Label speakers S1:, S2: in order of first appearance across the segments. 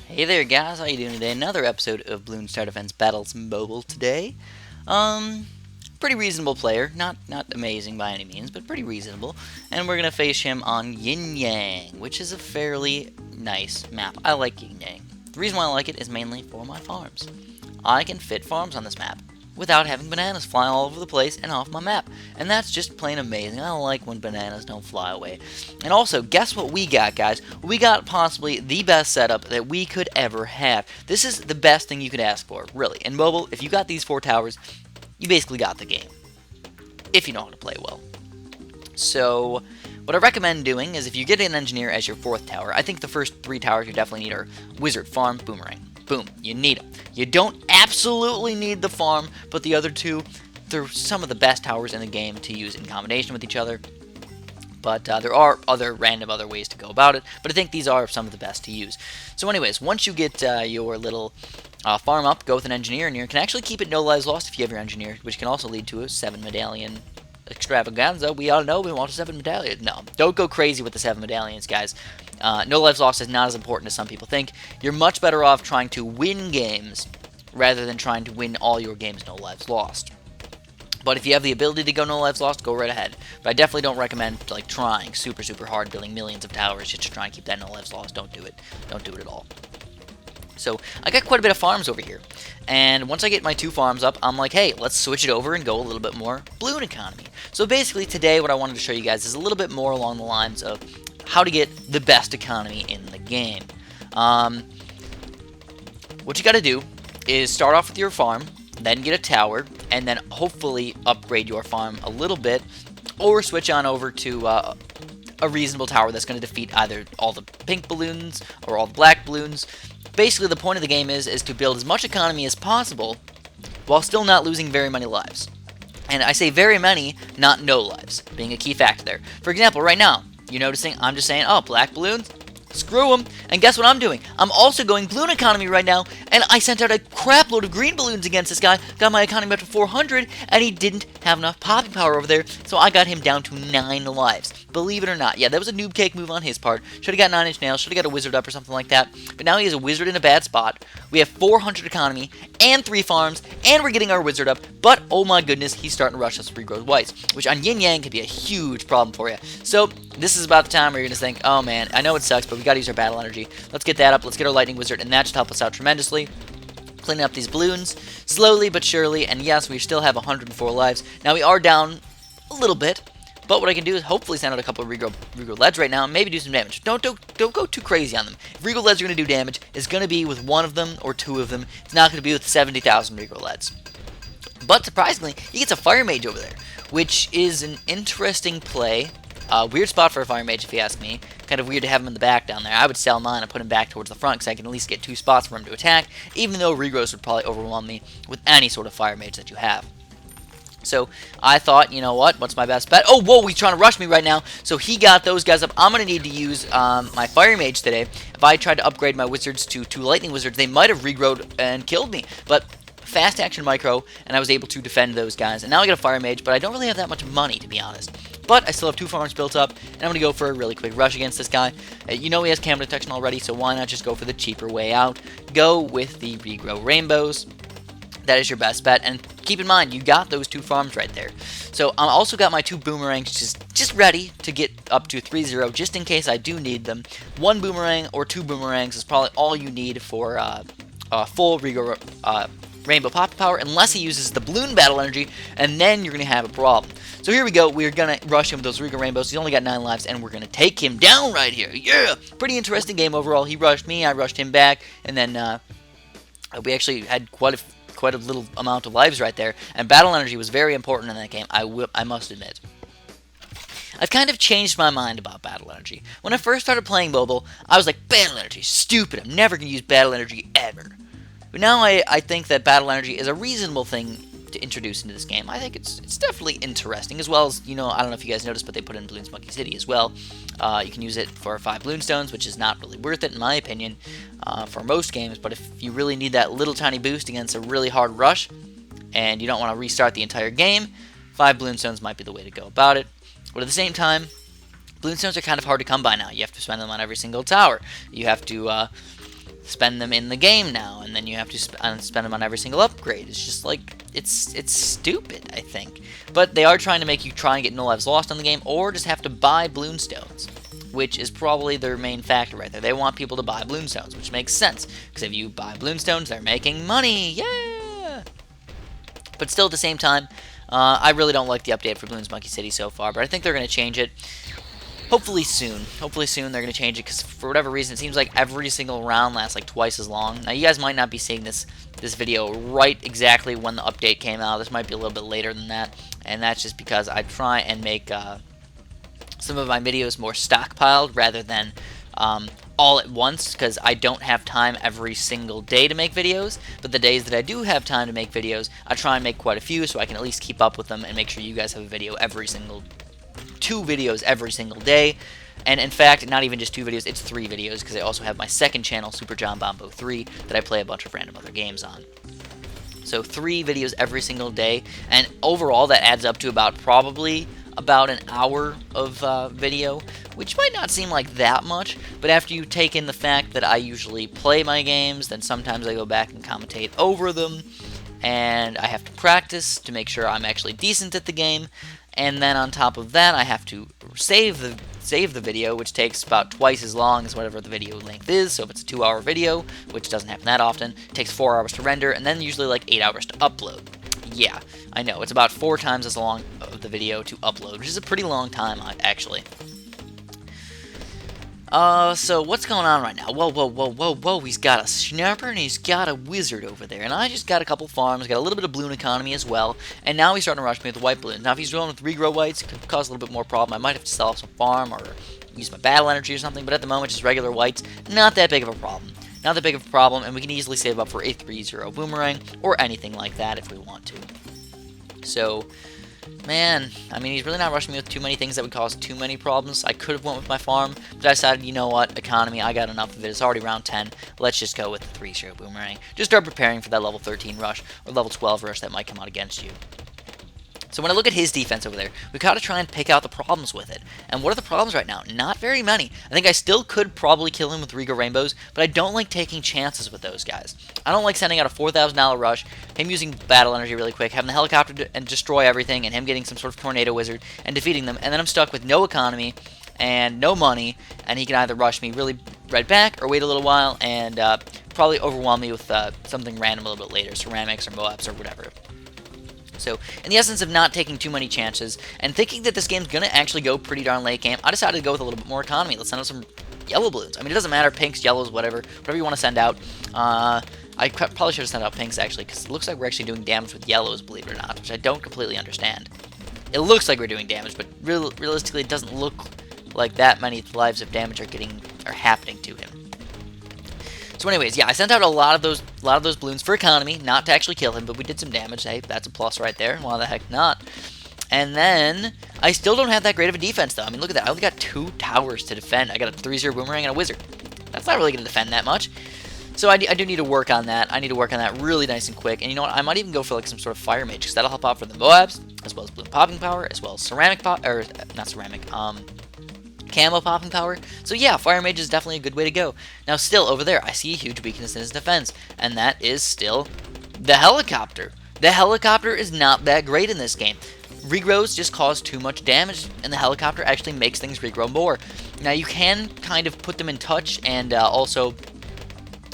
S1: Hey there guys, how you doing today? Another episode of Bloons Star Defense Battles Mobile today. Pretty reasonable player, not amazing by any means, but pretty reasonable. And we're gonna face him on Yin Yang, which is a fairly nice map. I like Yin Yang. The reason why I like it is mainly for my farms. I can fit farms on this map without having bananas fly all over the place and off my map. And that's just plain amazing. I like when bananas don't fly away. And also, guess what we got, guys? We got possibly the best setup that we could ever have. This is the best thing you could ask for, really. In mobile, if you got these 4 towers, you basically got the game. If you know how to play well. So, what I recommend doing is if you get an engineer as your 4th tower, I think the first 3 towers you definitely need are wizard, farm, boomerang. Boom, you need them. You don't absolutely need the farm, but the other 2, they're some of the best towers in the game to use in combination with each other. But there are other ways to go about it, but I think these are some of the best to use. So anyways, once you get your little farm up, go with an engineer, and you can actually keep it no lives lost if you have your engineer, which can also lead to a 7 medallion extravaganza. We all know we want a 7 medallion. No, don't go crazy with the 7 medallions, guys. No lives lost is not as important as some people think. You're much better off trying to win games rather than trying to win all your games no lives lost. But if you have the ability to go no lives lost, go right ahead. But I definitely don't recommend trying super hard, building millions of towers just to try and keep that no lives lost. Don't do it. Don't do it at all. So I got quite a bit of farms over here. And once I get my 2 farms up, I'm like, hey, let's switch it over and go a little bit more balloon economy. So basically today what I wanted to show you guys is a little bit more along the lines of how to get the best economy in the game. What you got to do is start off with your farm, then get a tower, and then hopefully upgrade your farm a little bit, or switch on over to a reasonable tower that's going to defeat either all the pink balloons or all the black balloons. Basically, the point of the game is to build as much economy as possible while still not losing very many lives. And I say very many, not no lives, being a key factor there. For example, right now, you're noticing I'm just saying, oh, black balloons, screw them. And guess what I'm doing? I'm also going balloon economy right now, and I sent out a crap load of green balloons against this guy, got my economy up to 400, and he didn't have enough popping power over there, so I got him down to 9 lives. Believe it or not. Yeah, that was a noob cake move on his part. Should have got 9-inch nails, should have got a wizard up or something like that. But now he has a wizard in a bad spot. We have 400 economy and 3 farms, and we're getting our wizard up. But, oh my goodness, he's starting to rush us with regrowth whites, which on Yin Yang could be a huge problem for you. So, this is about the time where you're going to think, oh man, I know it sucks, but we got to use our battle energy. Let's get that up, let's get our lightning wizard, and that should help us out tremendously. Cleaning up these balloons, slowly but surely, and yes, we still have 104 lives. Now, we are down a little bit, but what I can do is hopefully send out a couple of regrow leads right now and maybe do some damage. Don't go too crazy on them. If regrow leads are going to do damage, it's going to be with 1 of them or 2 of them. It's not going to be with 70,000 regrow leads. But surprisingly, he gets a fire mage over there, which is an interesting play. Weird spot for a fire mage if you ask me. Kind of weird to have him in the back down there. I would sell mine and put him back towards the front because I can at least get 2 spots for him to attack, even though regrows would probably overwhelm me with any sort of fire mage that you have. So I thought, you know what's my best bet? Oh, whoa, he's trying to rush me right now. So he got those guys up. I'm going to need to use my fire mage today. If I tried to upgrade my wizards to 2 lightning wizards, they might have regrowed and killed me. But fast action micro, and I was able to defend those guys. And now I got a fire mage, but I don't really have that much money, to be honest. But I still have 2 farms built up, and I'm going to go for a really quick rush against this guy. You know he has camera detection already, so why not just go for the cheaper way out? Go with the regrow rainbows. That is your best bet, and keep in mind, you got those 2 farms right there. So I also got my 2 boomerangs just ready to get up to 3-0, just in case I do need them. 1 boomerang or 2 boomerangs is probably all you need for full regrow rainbow pop power, unless he uses the balloon battle energy, and then you're going to have a problem. So here we go, we're going to rush him with those regrow rainbows. He's only got 9 lives, and we're going to take him down right here. Yeah! Pretty interesting game overall. He rushed me, I rushed him back, and then we actually had quite a little amount of lives right there, and battle energy was very important in that game, I must admit. I've kind of changed my mind about battle energy. When I first started playing mobile, I was like, battle energy, stupid, I'm never going to use battle energy ever. But now I think that battle energy is a reasonable thing to introduce into this game. I think it's definitely interesting, as well as, you know, I don't know if you guys noticed, but they put in Bloons Monkey City as well. You can use it for 5 Bloonstones, which is not really worth it, in my opinion, for most games. But if you really need that little tiny boost against a really hard rush, and you don't want to restart the entire game, 5 Bloonstones might be the way to go about it. But at the same time, Bloonstones are kind of hard to come by now. You have to spend them on every single tower. You have to spend them in the game now, and then you have to spend them on every single upgrade. It's just like, it's stupid, I think. But they are trying to make you try and get no lives lost on the game, or just have to buy Bloonstones, which is probably their main factor right there. They want people to buy Bloonstones, which makes sense, because if you buy Bloonstones, they're making money, yeah! But still, at the same time, I really don't like the update for Bloons Monkey City so far, but I think they're going to change it. Hopefully soon. Hopefully soon they're going to change it, because for whatever reason, it seems like every single round lasts like twice as long. Now, you guys might not be seeing this video right exactly when the update came out. This might be a little bit later than that, and that's just because I try and make some of my videos more stockpiled rather than all at once, because I don't have time every single day to make videos. But the days that I do have time to make videos, I try and make quite a few so I can at least keep up with them and make sure you guys have a video every single 2 videos every single day. And in fact, not even just 2 videos, it's 3 videos, because I also have my second channel, Super John Bombo 3, that I play a bunch of random other games on. So 3 videos every single day, and overall that adds up to probably about an hour of video, which might not seem like that much, but after you take in the fact that I usually play my games, then sometimes I go back and commentate over them, and I have to practice to make sure I'm actually decent at the game. And then on top of that, I have to save the video, which takes about twice as long as whatever the video length is. So if it's a 2-hour video, which doesn't happen that often, it takes 4 hours to render, and then usually like 8 hours to upload. Yeah, I know, it's about 4 times as long of the video to upload, which is a pretty long time, actually. So what's going on right now? Whoa, he's got a snapper and he's got a wizard over there, and I just got a couple farms, got a little bit of balloon economy as well, and now he's starting to rush me with the white balloons. Now if he's rolling with regrow whites, it could cause a little bit more problem. I might have to sell off some farm or use my battle energy or something, but at the moment just regular whites, not that big of a problem. Not that big of a problem, and we can easily save up for a 3-0 boomerang or anything like that if we want to. So, man, I mean, he's really not rushing me with too many things that would cause too many problems. I could have went with my farm, but I decided, you know what, economy, I got enough of it. It's already round 10. Let's just go with the 3-0 boomerang. Just start preparing for that level 13 rush or level 12 rush that might come out against you. So when I look at his defense over there, we've got to try and pick out the problems with it. And what are the problems right now? Not very many. I think I still could probably kill him with Regal Rainbows, but I don't like taking chances with those guys. I don't like sending out a $4,000 rush, him using battle energy really quick, having the helicopter and destroy everything, and him getting some sort of tornado wizard and defeating them, and then I'm stuck with no economy and no money, and he can either rush me really right back or wait a little while and probably overwhelm me with something random a little bit later, ceramics or Moabs or whatever. So, in the essence of not taking too many chances, and thinking that this game's going to actually go pretty darn late game, I decided to go with a little bit more economy. Let's send out some yellow balloons. I mean, it doesn't matter, pinks, yellows, whatever you want to send out. I probably should have sent out pinks, actually, because it looks like we're actually doing damage with yellows, believe it or not, which I don't completely understand. It looks like we're doing damage, but realistically, it doesn't look like that many lives of damage are happening to him. So anyways, yeah, I sent out a lot of those balloons for economy, not to actually kill him, but we did some damage. Hey, that's a plus right there. Why the heck not? And then, I still don't have that great of a defense, though. I mean, look at that. I only got 2 towers to defend. I got a 3-0 boomerang and a wizard. That's not really going to defend that much. So I do need to work on that. I need to work on that really nice and quick. And you know what? I might even go for like some sort of fire mage, because that'll help out for the Moabs, as well as balloon popping power, as well as ceramic camo popping power. So yeah, fire mage is definitely a good way to go. Now still, over there, I see a huge weakness in his defense, and that is still the helicopter. The helicopter is not that great in this game. Regrows just cause too much damage, and the helicopter actually makes things regrow more. Now you can kind of put them in touch, and also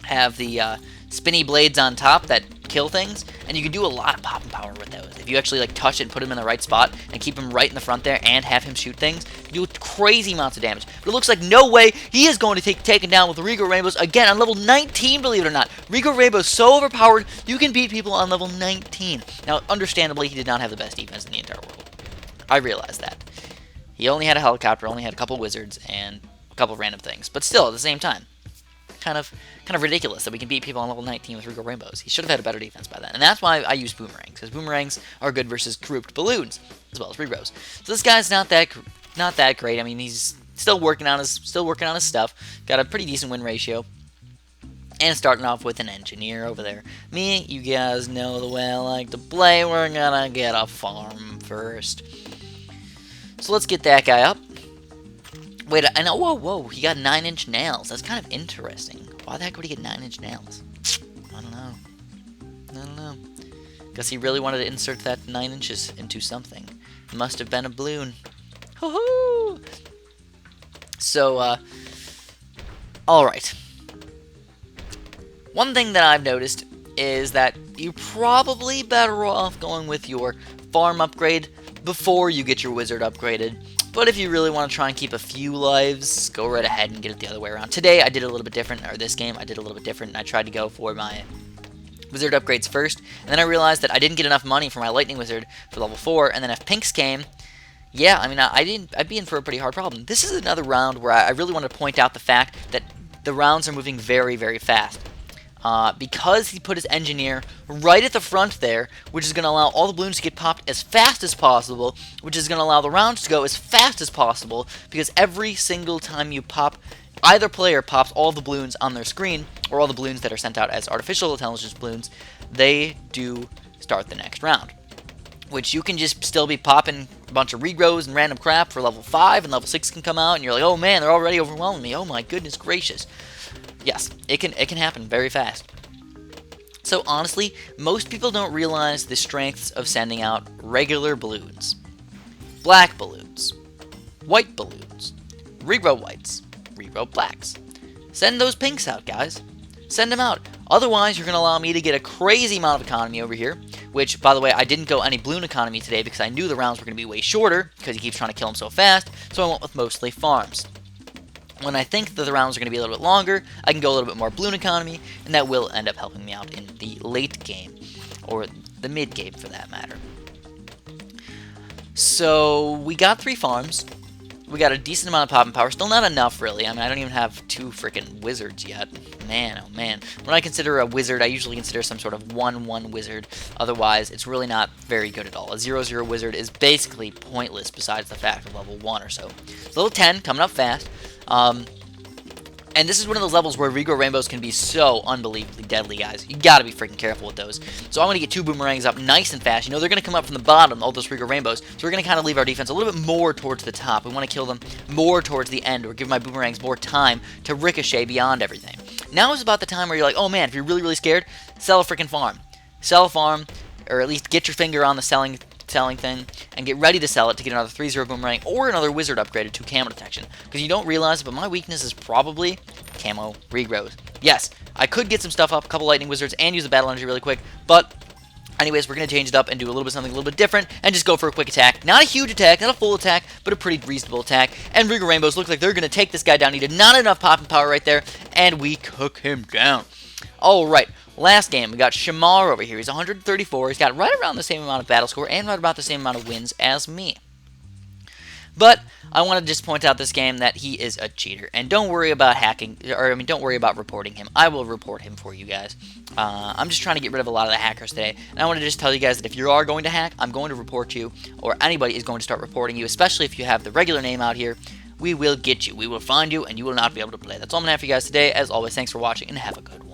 S1: have the spinny blades on top that kill things, and you can do a lot of popping power with those. If you actually like touch it and put him in the right spot and keep him right in the front there and have him shoot things, you do crazy amounts of damage. But it looks like no way he is going to take taken down with Regal Rainbows again on level 19, believe it or not. Regal Rainbows so overpowered, you can beat people on level 19. Now, understandably, he did not have the best defense in the entire world. I realize that. He only had a helicopter, only had a couple wizards, and a couple random things. But still, at the same time, kind of ridiculous that we can beat people on level 19 with Regal Rainbows. He should have had a better defense by then. And that's why I use boomerangs, because boomerangs are good versus grouped balloons, as well as Regrows. So this guy's not that great. I mean, he's still working on his stuff. Got a pretty decent win ratio. And starting off with an engineer over there. Me, you guys know the way I like to play. We're gonna get a farm first. So let's get that guy up. Wait, I know, whoa, he got 9-inch nails. That's kind of interesting. Why the heck would he get 9-inch nails? I don't know. I don't know. Guess he really wanted to insert that 9 inches into something. It must have been a balloon. Hoo-hoo! So, alright. One thing that I've noticed is that you're probably better off going with your farm upgrade before you get your wizard upgraded. But if you really want to try and keep a few lives, go right ahead and get it the other way around. Today I did it a little bit different, or this game I did a little bit different, and I tried to go for my wizard upgrades first, and then I realized that I didn't get enough money for my lightning wizard for level 4, and then if pinks came, yeah, I mean, I'd be in for a pretty hard problem. This is another round where I really want to point out the fact that the rounds are moving very, very fast. Because he put his engineer right at the front there, which is going to allow all the balloons to get popped as fast as possible, which is going to allow the rounds to go as fast as possible, because every single time you pop, either player pops all the balloons on their screen, or all the balloons that are sent out as artificial intelligence balloons, they do start the next round. Which you can just still be popping a bunch of regrows and random crap for level 5, and level 6 can come out, and you're like, oh man, they're already overwhelming me, oh my goodness gracious. Yes, it can happen very fast. So honestly, most people don't realize the strengths of sending out regular balloons. Black balloons. White balloons. Regrow whites. Regrow blacks. Send those pinks out, guys. Send them out. Otherwise, you're going to allow me to get a crazy amount of economy over here, which, by the way, I didn't go any balloon economy today because I knew the rounds were going to be way shorter because he keeps trying to kill him so fast, so I went with mostly farms. When I think that the rounds are going to be a little bit longer, I can go a little bit more balloon economy, and that will end up helping me out in the late game, or the mid game for that matter. So, we got 3 farms. We got a decent amount of popping power. Still not enough, really. I mean, I don't even have 2 freaking wizards yet. Man, oh man. When I consider a wizard, I usually consider some sort of 1-1 wizard. Otherwise, it's really not very good at all. A 0-0 wizard is basically pointless besides the fact of level 1 or so. So level 10, coming up fast. And this is one of those levels where regrow rainbows can be so unbelievably deadly, guys. You gotta be freaking careful with those. So I'm gonna get 2 boomerangs up nice and fast. You know, they're gonna come up from the bottom, all those regrow rainbows. So we're gonna kind of leave our defense a little bit more towards the top. We want to kill them more towards the end, or give my boomerangs more time to ricochet beyond everything. Now is about the time where you're like, oh man, if you're really, really scared, sell a freaking farm. Sell a farm, or at least get your finger on the selling thing, and get ready to sell it to get another 3-0 boomerang or another wizard upgraded to camo detection. Because you don't realize it, but my weakness is probably camo regrows. Yes, I could get some stuff up, a couple lightning wizards, and use the battle energy really quick, but anyways, we're going to change it up and do a little bit something a little bit different, and just go for a quick attack. Not a huge attack, not a full attack, but a pretty reasonable attack. And regrow rainbows look like they're going to take this guy down. He did not enough popping power right there, and we cook him down. Alright, last game, we got Shamar over here. He's 134. He's got right around the same amount of battle score and right about the same amount of wins as me. But I want to just point out this game that he is a cheater. And don't worry about hacking, or I mean, don't worry about reporting him. I will report him for you guys. I'm just trying to get rid of a lot of the hackers today. And I want to just tell you guys that if you are going to hack, I'm going to report you, or anybody is going to start reporting you, especially if you have the regular name out here. We will get you. We will find you, and you will not be able to play. That's all I'm going to have for you guys today. As always, thanks for watching, and have a good one.